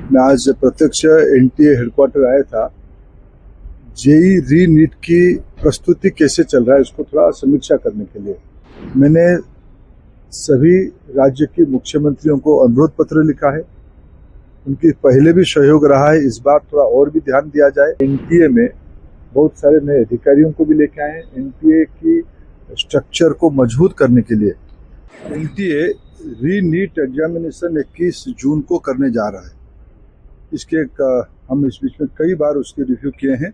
मैं आज प्रत्यक्ष एनटीए हेडक्वार्टर आया था। जेई री नीट की प्रस्तुति कैसे चल रहा है उसको थोड़ा समीक्षा करने के लिए मैंने सभी राज्य के मुख्यमंत्रियों को अनुरोध पत्र लिखा है। उनकी पहले भी सहयोग रहा है, इस बार थोड़ा और भी ध्यान दिया जाए। एनटीए में बहुत सारे नए अधिकारियों को भी लेके आए हैं। एनटीए की स्ट्रक्चर को मजबूत करने के लिए एनटीए री नीट एग्जामिनेशन 21 जून को करने जा रहा है। इसके हम इस बीच में कई बार उसके रिव्यू किए हैं।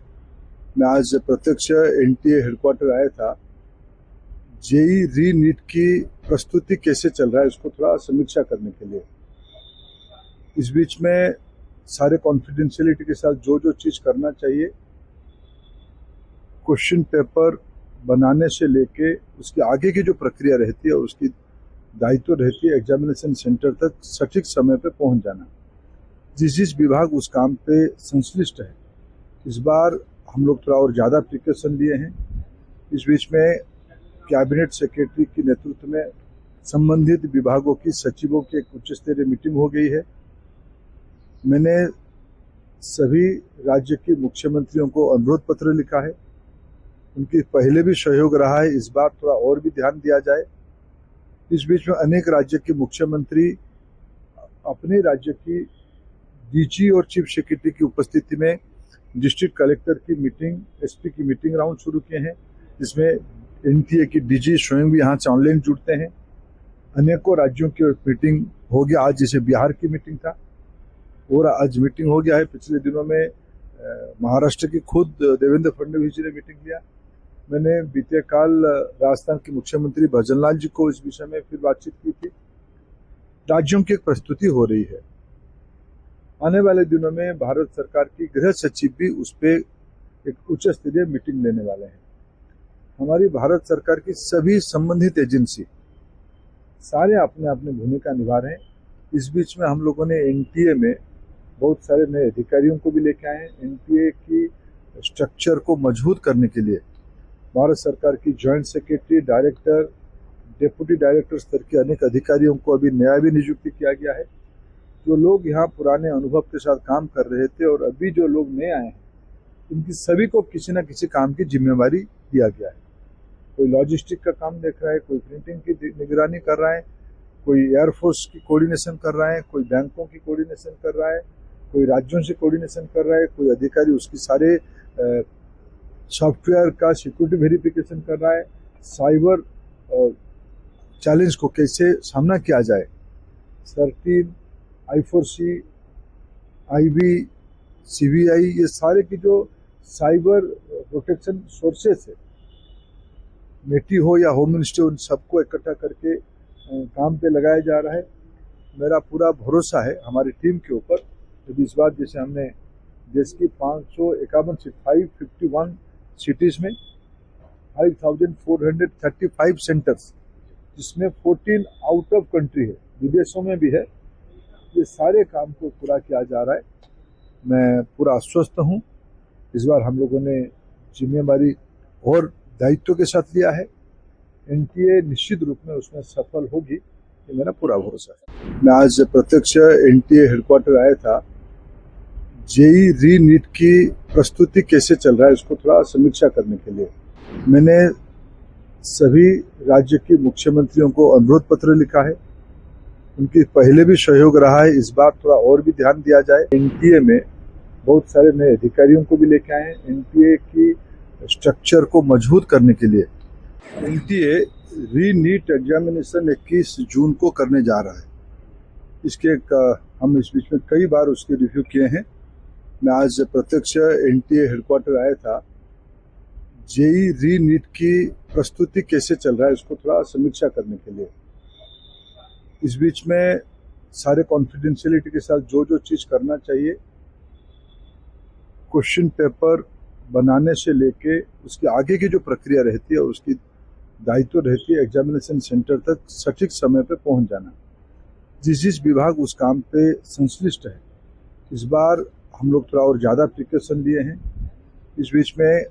मैं आज प्रत्यक्ष एनटीए हेडक्वार्टर आया था। जेई री नीट की प्रस्तुति कैसे चल रहा है उसको थोड़ा समीक्षा करने के लिए इस बीच में सारे कॉन्फिडेंशियलिटी के साथ जो जो चीज करना चाहिए, क्वेश्चन पेपर बनाने से लेके उसके आगे की जो प्रक्रिया रहती है और उसकी दायित्व रहती है एग्जामिनेशन सेंटर तक सटीक समय पे पहुंच जाना। जिस विभाग उस काम पे संश्लिष्ट है, इस बार हम लोग थोड़ा और ज़्यादा प्रिकॉशन लिए हैं। इस बीच में कैबिनेट सेक्रेटरी के नेतृत्व में संबंधित विभागों की सचिवों की एक उच्च स्तरीय मीटिंग हो गई है। मैंने सभी राज्य के मुख्यमंत्रियों को अनुरोध पत्र लिखा है। उनकी पहले भी सहयोग रहा है, इस बार थोड़ा और भी ध्यान दिया जाए। इस बीच में अनेक राज्य के मुख्यमंत्री अपने राज्य की डीजी और चीफ सेक्रेटरी की उपस्थिति में डिस्ट्रिक्ट कलेक्टर की मीटिंग, एसपी की मीटिंग राउंड शुरू किए हैं, जिसमें एनटीए की डीजी स्वयं भी यहाँ से ऑनलाइन जुड़ते हैं। अनेकों राज्यों की मीटिंग हो गया। आज जैसे बिहार की मीटिंग था और आज मीटिंग हो गया है। पिछले दिनों में महाराष्ट्र की खुद देवेंद्र फडणवीस जी ने मीटिंग लिया। मैंने बीते काल राजस्थान के मुख्यमंत्री भजनलाल जी को इस विषय में फिर बातचीत की थी। राज्यों की एक प्रस्तुति हो रही है। आने वाले दिनों में भारत सरकार की गृह सचिव भी उस पर एक उच्च स्तरीय मीटिंग लेने वाले हैं। हमारी भारत सरकार की सभी संबंधित एजेंसी सारे अपने अपने भूमिका निभा रहे हैं। इस बीच में हम लोगों ने एनटीए में बहुत सारे नए अधिकारियों को भी लेके आए हैं। एनटीए की स्ट्रक्चर को मजबूत करने के लिए भारत सरकार की joint secretary, director, deputy director स्तर के अनेक अधिकारियों को अभी नया भी नियुक्ति किया गया है। जो लोग यहाँ पुराने अनुभव के साथ काम कर रहे थे और अभी जो लोग नए आए हैं, इनकी सभी को किसी न किसी काम की जिम्मेवारी दिया गया है। कोई लॉजिस्टिक का काम देख रहा है, कोई प्रिंटिंग की निगरानी कर रहा है, कोई एयरफोर्स की कोऑर्डिनेशन कर रहा है, कोई बैंकों की कोऑर्डिनेशन कर रहा है, कोई राज्यों से कोऑर्डिनेशन कर रहा है, कोई अधिकारी उसकी सारे सॉफ्टवेयर का सिक्योरिटी वेरिफिकेशन कर रहा है। साइबर चैलेंज को कैसे सामना किया जाए, सर्टिन, I4C, IB, CBI, ये सारे की जो साइबर प्रोटेक्शन सोर्सेस है, नेटी हो या होम मिनिस्ट्री, उन सबको इकट्ठा करके काम पे लगाया जा रहा है। मेरा पूरा भरोसा है हमारी टीम के ऊपर। तो इस बार जैसे हमने देश की 551 सिटीज में 5435 सेंटर्स, जिसमें 14 आउट ऑफ कंट्री है, विदेशों में भी है, ये सारे काम को पूरा किया जा रहा है। मैं पूरा आश्वस्त हूँ। इस बार हम लोगों ने जिम्मेवारी और दायित्व के साथ लिया है। एनटीए निश्चित रूप में उसमें सफल होगी, ये मेरा पूरा भरोसा है। मैं आज प्रत्यक्ष एनटीए हेडक्वार्टर आया था। जेई री नीट की प्रस्तुति कैसे चल रहा है उसको थोड़ा समीक्षा करने के लिए मैंने सभी राज्य के मुख्यमंत्रियों को अनुरोध पत्र लिखा है। उनकी पहले भी सहयोग रहा है, इस बार थोड़ा और भी ध्यान दिया जाए। एनटीए में बहुत सारे नए अधिकारियों को भी लेके आए हैं। एनटीए की स्ट्रक्चर को मजबूत करने के लिए एनटीए री नीट एग्जामिनेशन 21 जून को करने जा रहा है। इसके हम इस बीच में कई बार उसके रिव्यू किए हैं। मैं आज प्रत्यक्ष एनटीए हेडक्वार्टर आया था। जेई री नीट की प्रस्तुति कैसे चल रहा है उसको थोड़ा समीक्षा करने के लिए इस बीच में सारे कॉन्फिडेंशियलिटी के साथ जो जो चीज करना चाहिए, क्वेश्चन पेपर बनाने से लेके उसके आगे की जो प्रक्रिया रहती है और उसकी दायित्व रहती है एग्जामिनेशन सेंटर तक सटीक समय पे पहुंच जाना। जिस विभाग उस काम पे संश्लिष्ट है, इस बार हम लोग थोड़ा और ज़्यादा प्रिकॉशन लिए हैं। इस बीच में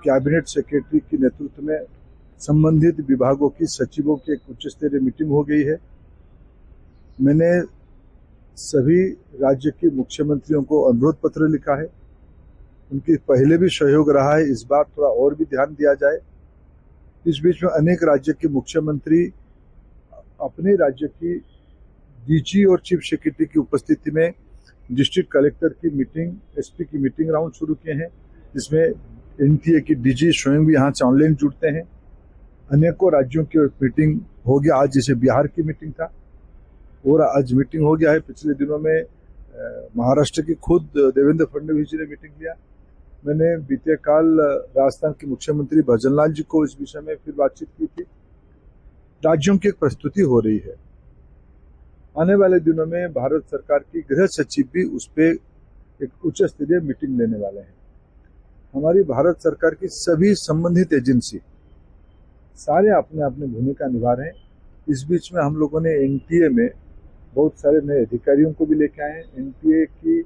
कैबिनेट सेक्रेटरी के नेतृत्व में संबंधित विभागों की सचिवों की एक उच्च स्तरीय मीटिंग हो गई है। मैंने सभी राज्य के मुख्यमंत्रियों को अनुरोध पत्र लिखा है। उनकी पहले भी सहयोग रहा है, इस बार थोड़ा और भी ध्यान दिया जाए। इस बीच में अनेक राज्य के मुख्यमंत्री अपने राज्य की डीजी और चीफ सेक्रेटरी की उपस्थिति में डिस्ट्रिक्ट कलेक्टर की मीटिंग, एसपी की मीटिंग राउंड शुरू किए हैं, जिसमें एनटीए की डीजी स्वयं भी यहाँ से ऑनलाइन जुड़ते हैं। अनेकों राज्यों की मीटिंग हो गया, आज जैसे बिहार की मीटिंग था और आज मीटिंग हो गया है। पिछले दिनों में महाराष्ट्र की खुद देवेंद्र फडणवीस जी ने मीटिंग लिया। मैंने बीते काल राजस्थान के मुख्यमंत्री भजनलाल जी को इस विषय में फिर बातचीत की थी। राज्यों की एक प्रस्तुति हो रही है। आने वाले दिनों में भारत सरकार की गृह सचिव भी उस पर एक उच्च स्तरीय मीटिंग लेने वाले हैं। हमारी भारत सरकार की सभी संबंधित एजेंसी सारे अपने अपने भूमिका निभा रहे हैं। इस बीच में हम लोगों ने एनटीए में बहुत सारे नए अधिकारियों को भी लेके आए हैं। एनटीए की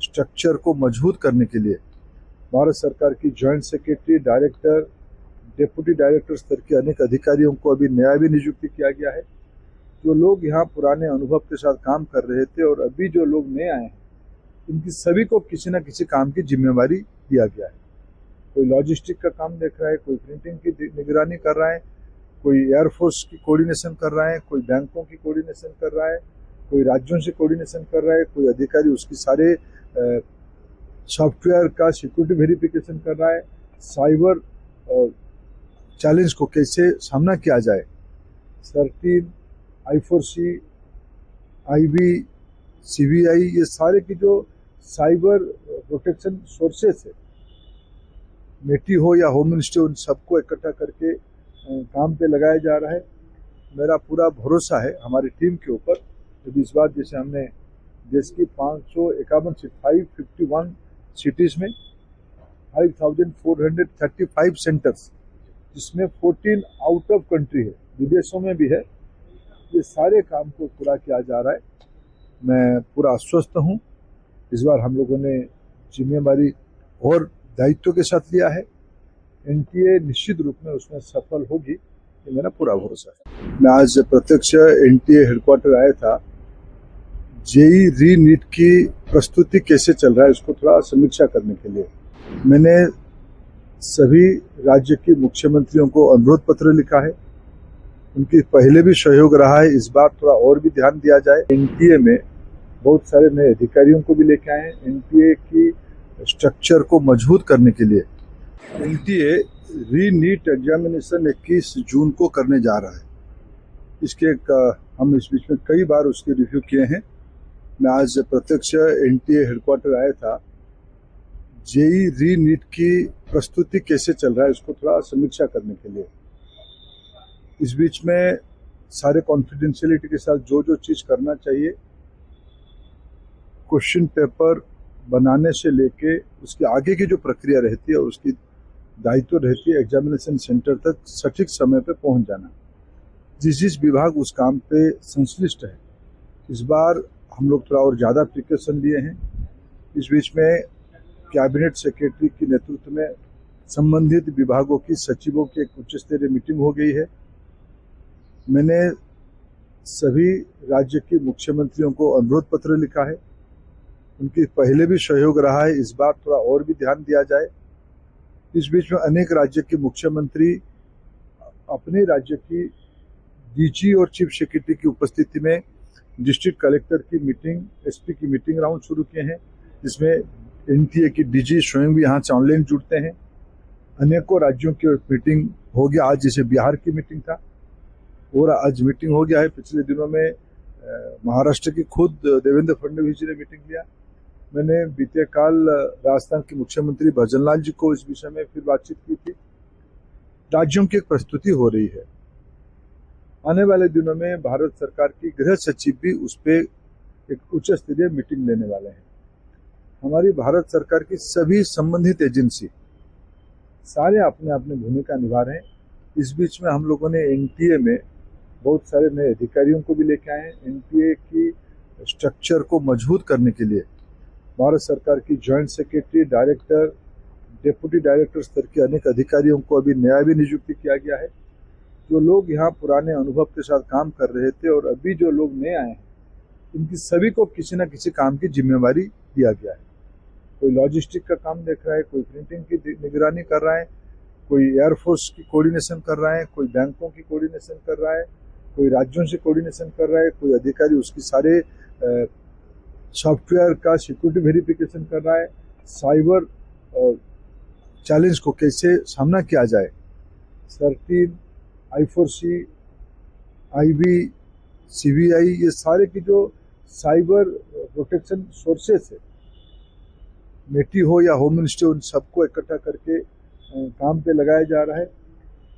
स्ट्रक्चर को मजबूत करने के लिए भारत सरकार की joint secretary, director, deputy director स्तर के अनेक अधिकारियों को अभी नया भी नियुक्ति किया गया है। जो लोग यहाँ पुराने अनुभव के साथ काम कर रहे थे और अभी जो लोग नए आए हैं, इनकी सभी को किसी न किसी काम की जिम्मेवारी दिया गया है। कोई लॉजिस्टिक का काम देख रहा है, कोई प्रिंटिंग की निगरानी कर रहा है, कोई एयरफोर्स की कोऑर्डिनेशन कर रहा है, कोई बैंकों की कोऑर्डिनेशन कर रहा है, कोई राज्यों से कोऑर्डिनेशन कर रहा है, कोई अधिकारी उसकी सारे सॉफ्टवेयर का सिक्योरिटी वेरिफिकेशन कर रहा है। साइबर चैलेंज को कैसे सामना किया जाए, सर्टिन, I4C, IB, CBI, ये सारे की जो साइबर प्रोटेक्शन सोर्सेस है, मेटी हो या होम मिनिस्ट्री, उन सबको इकट्ठा करके काम पे लगाया जा रहा है। मेरा पूरा भरोसा है हमारी टीम के ऊपर। जब इस बार जैसे हमने देश की 551 सिटीज में 5435 सेंटर्स, जिसमें 14 आउट ऑफ कंट्री है, विदेशों में भी है, ये सारे काम को पूरा किया जा रहा है। मैं पूरा आश्वस्त हूँ। इस बार हम लोगों ने जिम्मेवारी और दायित्व के साथ लिया है। एनटीए निश्चित रूप में उसमें सफल होगी, ये मेरा पूरा भरोसा है। मैं आज प्रत्यक्ष एनटीए हेडक्वार्टर आया था। जेई री नीट की प्रस्तुति कैसे चल रहा है, उसको थोड़ा समीक्षा करने के लिए मैंने सभी राज्य के मुख्यमंत्रियों को अनुरोध पत्र लिखा है। उनकी पहले भी सहयोग रहा है, इस बार थोड़ा और भी ध्यान दिया जाए। एनटीए में बहुत सारे नए अधिकारियों को भी लेके आए हैं। एनटीए की स्ट्रक्चर को मजबूत करने के लिए एनटीए री नीट एग्जामिनेशन 21 जून को करने जा रहा है। इसके हम इस बीच में कई बार उसके रिव्यू किए हैं। मैं आज प्रत्यक्ष एनटीए हेडक्वार्टर आया था। जेई री नीट की प्रस्तुति कैसे चल रहा है, उसको थोड़ा समीक्षा करने के लिए। इस बीच में सारे कॉन्फिडेंशियलिटी के साथ जो जो चीज करना चाहिए, क्वेश्चन पेपर बनाने से लेके उसके आगे की जो प्रक्रिया रहती है और उसकी दायित्व रहती है एग्जामिनेशन सेंटर तक सटीक समय पे पहुंच जाना। जिस विभाग उस काम पे संश्लिष्ट है, इस बार हम लोग थोड़ा और ज़्यादा प्रिकॉशन लिए हैं। इस बीच में कैबिनेट सेक्रेटरी के नेतृत्व में संबंधित विभागों की सचिवों की एक उच्च स्तरीय मीटिंग हो गई है। मैंने सभी राज्य के मुख्यमंत्रियों को अनुरोध पत्र लिखा है। उनकी पहले भी सहयोग रहा है, इस बार थोड़ा और भी ध्यान दिया जाए। इस बीच में अनेक राज्य के मुख्यमंत्री अपने राज्य की डीजी और चीफ सेक्रेटरी की उपस्थिति में डिस्ट्रिक्ट कलेक्टर की मीटिंग, एसपी की मीटिंग राउंड शुरू किए हैं, जिसमें एनटीए की डीजी स्वयं भी यहाँ से ऑनलाइन जुड़ते हैं। अनेकों राज्यों की मीटिंग हो गया, आज जैसे बिहार की मीटिंग था और आज मीटिंग हो गया है। पिछले दिनों में महाराष्ट्र की खुद देवेंद्र फडणवीस जी ने मीटिंग लिया। मैंने बीते काल राजस्थान के मुख्यमंत्री भजनलाल जी को इस विषय में फिर बातचीत की थी। राज्यों की एक प्रस्तुति हो रही है। आने वाले दिनों में भारत सरकार की गृह सचिव भी उस पर एक उच्च स्तरीय मीटिंग लेने वाले हैं। हमारी भारत सरकार की सभी संबंधित एजेंसी सारे अपने अपने भूमिका निभा रहे हैं। इस बीच में हम लोगों ने एनटीए में बहुत सारे नए अधिकारियों को भी लेके आए हैं। एनटीए की स्ट्रक्चर को मजबूत करने के लिए भारत सरकार की joint secretary, director, deputy director स्तर के अनेक अधिकारियों को अभी नया भी नियुक्ति किया गया है। जो लोग यहाँ पुराने अनुभव के साथ काम कर रहे थे और अभी जो लोग नए आए हैं, इनकी सभी को किसी न किसी काम की जिम्मेवारी दिया गया है। कोई लॉजिस्टिक का काम देख रहा है, कोई प्रिंटिंग की निगरानी कर रहा है, कोई एयरफोर्स की कोऑर्डिनेशन कर रहा है, कोई बैंकों की कोऑर्डिनेशन कर रहा है, कोई राज्यों से कोऑर्डिनेशन कर रहा है, कोई अधिकारी उसकी सारे सॉफ्टवेयर का सिक्योरिटी वेरिफिकेशन कर रहा है, साइबर चैलेंज को कैसे सामना किया जाए, सर्टिन, I4C, IB, CBI, ये सारे की जो साइबर प्रोटेक्शन सोर्सेस है, नेटी हो या होम मिनिस्ट्री, उन सबको इकट्ठा करके काम पे लगाया जा रहा है।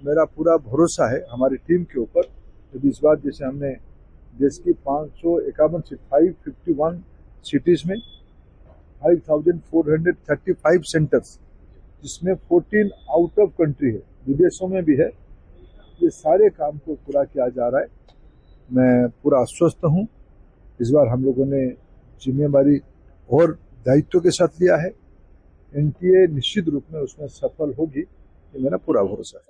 मेरा पूरा भरोसा है हमारी टीम के ऊपर। यदि इस बार जैसे हमने देश की 551 सिटीज में 5435 सेंटर्स, जिसमें 14 आउट ऑफ कंट्री है, विदेशों में भी है, ये सारे काम को पूरा किया जा रहा है। मैं पूरा आश्वस्त हूँ। इस बार हम लोगों ने जिम्मेवारी और दायित्व के साथ लिया है। एनटीए निश्चित रूप में उसमें सफल होगी, ये मेरा पूरा भरोसा है।